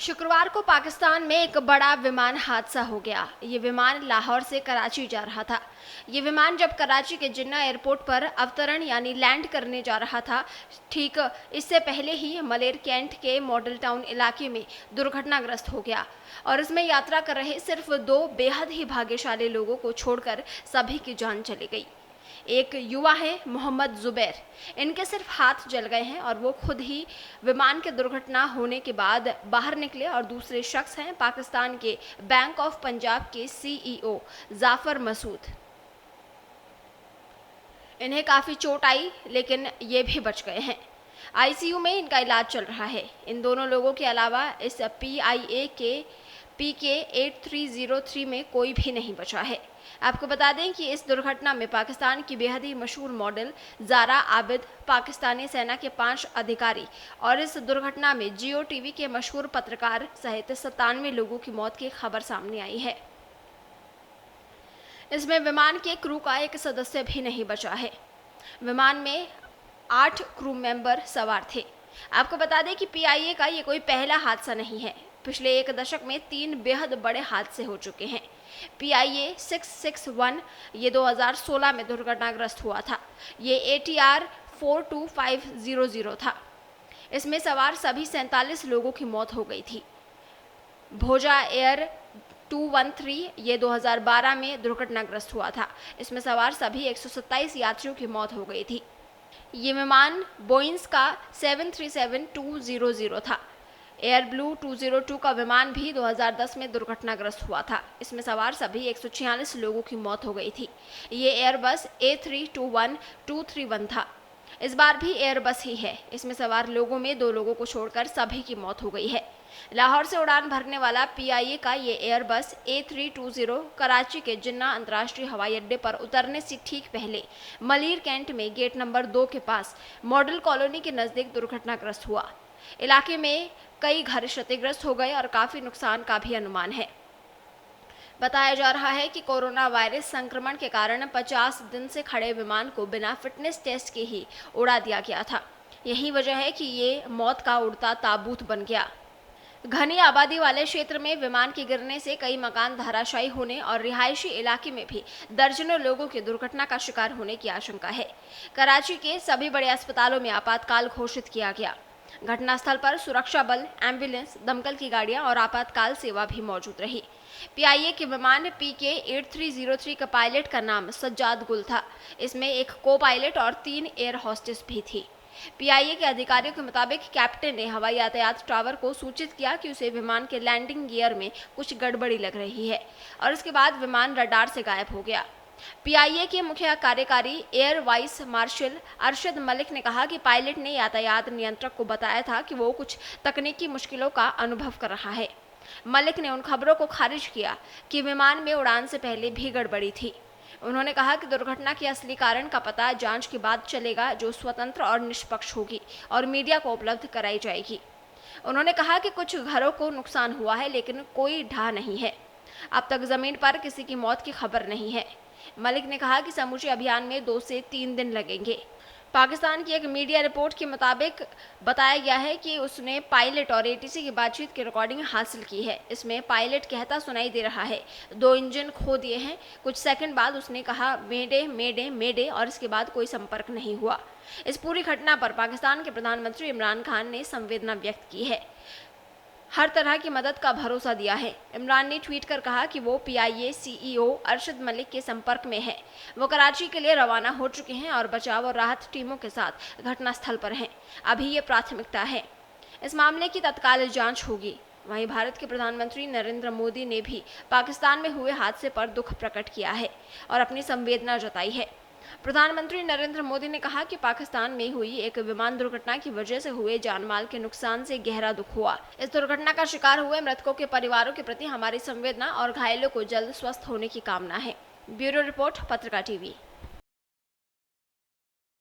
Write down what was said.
शुक्रवार को पाकिस्तान में एक बड़ा विमान हादसा हो गया। ये विमान लाहौर से कराची जा रहा था। ये विमान जब कराची के जिन्ना एयरपोर्ट पर अवतरण यानी लैंड करने जा रहा था, ठीक इससे पहले ही मलेर कैंट के मॉडल टाउन इलाके में दुर्घटनाग्रस्त हो गया और इसमें यात्रा कर रहे सिर्फ 2 बेहद ही भाग्यशाली लोगों को छोड़कर सभी की जान चली गई। एक युवा है मोहम्मद जुबैर। इनके सिर्फ हाथ जल गए हैं और वो खुद ही विमान के दुर्घटना होने के बाद बाहर निकले। और दूसरे शख्स हैं पाकिस्तान के बैंक ऑफ पंजाब के सीईओ जाफर मसूद। इन्हें काफ़ी चोट आई लेकिन ये भी बच गए हैं। आईसीयू में इनका इलाज चल रहा है। इन दोनों लोगों के अलावा इस PIA के PK 8303 में कोई भी नहीं बचा है। आपको बता दें कि इस दुर्घटना में पाकिस्तान की बेहद ही मशहूर मॉडल ज़ारा आबिद, पाकिस्तानी सेना के 5 अधिकारी और इस दुर्घटना में जियो टीवी के मशहूर पत्रकार सहित 97 लोगों की मौत की खबर सामने आई है। इसमें विमान के क्रू का एक सदस्य भी नहीं बचा है। विमान में 8 क्रू मेंबर सवार थे। आपको बता दें कि PIA का ये कोई पहला हादसा नहीं है। पिछले 1 दशक में 3 बेहद बड़े हादसे हो चुके हैं। PIA 661 ये 2016 में दुर्घटनाग्रस्त हुआ था। ये ATR 42500 था। इसमें सवार सभी 47 लोगों की मौत हो गई थी। भोजा एयर 213 ये 2012 में दुर्घटनाग्रस्त हुआ था। इसमें सवार सभी 127 यात्रियों की मौत हो गई थी। ये विमान बोइंस का 737-200 था। एयर ब्लू 202 का विमान भी 2010 में दुर्घटनाग्रस्त हुआ था। इसमें सवार सभी 146 लोगों की मौत हो गई थी। ये एयरबस A321-231 था। इस बार भी एयरबस ही है। इसमें सवार लोगों में 2 लोगों को छोड़कर सभी की मौत हो गई है। लाहौर से उड़ान भरने वाला PIA का ये एयरबस A320 कराची के जिन्ना अंतर्राष्ट्रीय हवाई अड्डे पर उतरने से ठीक पहले मलीर कैंट में गेट नंबर 2 के पास मॉडल कॉलोनी के नज़दीक दुर्घटनाग्रस्त हुआ। इलाके में कई घर क्षतिग्रस्त हो गए और काफ़ी नुकसान का भी अनुमान है। बताया जा रहा है कि कोरोना वायरस संक्रमण के कारण 50 दिन से खड़े विमान को बिना फिटनेस टेस्ट के ही उड़ा दिया गया था। यही वजह है कि ये मौत का उड़ता ताबूत बन गया। घनी आबादी वाले क्षेत्र में विमान के गिरने से कई मकान धराशायी होने और रिहायशी इलाके में भी दर्जनों लोगों के दुर्घटना का शिकार होने की आशंका है। कराची के सभी बड़े अस्पतालों में आपातकाल घोषित किया गया। घटनास्थल पर सुरक्षा बल, एम्बुलेंस, दमकल की गाड़ियां और आपातकाल सेवा भी मौजूद रही। PIA के विमान PK 8303 का पायलट का नाम सज्जाद गुल था। इसमें एक को पायलट और 3 एयर होस्टेस भी थी। PIA के अधिकारियों के मुताबिक कैप्टन ने हवाई यातायात टावर को सूचित किया कि उसे विमान के लैंडिंग गियर में कुछ गड़बड़ी लग रही है और इसके बाद विमान रडार से गायब हो गया। PIA के मुख्य कार्यकारी air vice marshal Arshad Malik ने कहा कि पायलट ने यातायात नियंत्रक को बताया था कि वो कुछ तकनीकी मुश्किलों का अनुभव कर रहा है। मलिक ने उन खबरों को खारिज किया कि विमान में उड़ान से पहले भी गड़बड़ी थी। उन्होंने कहा कि दुर्घटना के असली कारण का पता जांच के बाद चलेगा, जो स्वतंत्र और निष्पक्ष होगी और मीडिया को उपलब्ध कराई जाएगी। उन्होंने कहा कि कुछ घरों को नुकसान हुआ है लेकिन कोई ढाह नहीं है। अब तक जमीन पर किसी की मौत की खबर नहीं है। मलिक ने कहा कि समूचे अभियान में 2 से 3 दिन लगेंगे। पाकिस्तान की एक मीडिया रिपोर्ट के मुताबिक बताया गया है कि उसने पायलट और ATC की बातचीत की रिकॉर्डिंग हासिल की है। इसमें पायलट कहता सुनाई दे रहा है, 2 इंजन खो दिए हैं। कुछ सेकंड बाद उसने कहा मेडे मेडे मेडे और इसके बाद कोई संपर्क नहीं हुआ। इस पूरी घटना पर पाकिस्तान के प्रधानमंत्री इमरान खान ने संवेदना व्यक्त की है, हर तरह की मदद का भरोसा दिया है। इमरान ने ट्वीट कर कहा कि वो PIA CEO अरशद मलिक के संपर्क में है। वो कराची के लिए रवाना हो चुके हैं और बचाव और राहत टीमों के साथ घटनास्थल पर हैं। अभी ये प्राथमिकता है। इस मामले की तत्काल जांच होगी। वहीं भारत के प्रधानमंत्री नरेंद्र मोदी ने भी पाकिस्तान में हुए हादसे पर दुख प्रकट किया है और अपनी संवेदना जताई है। प्रधानमंत्री नरेंद्र मोदी ने कहा कि पाकिस्तान में हुई एक विमान दुर्घटना की वजह से हुए जानमाल के नुकसान से गहरा दुख हुआ। इस दुर्घटना का शिकार हुए मृतकों के परिवारों के प्रति हमारी संवेदना और घायलों को जल्द स्वस्थ होने की कामना है। ब्यूरो रिपोर्ट, पत्रकार टीवी।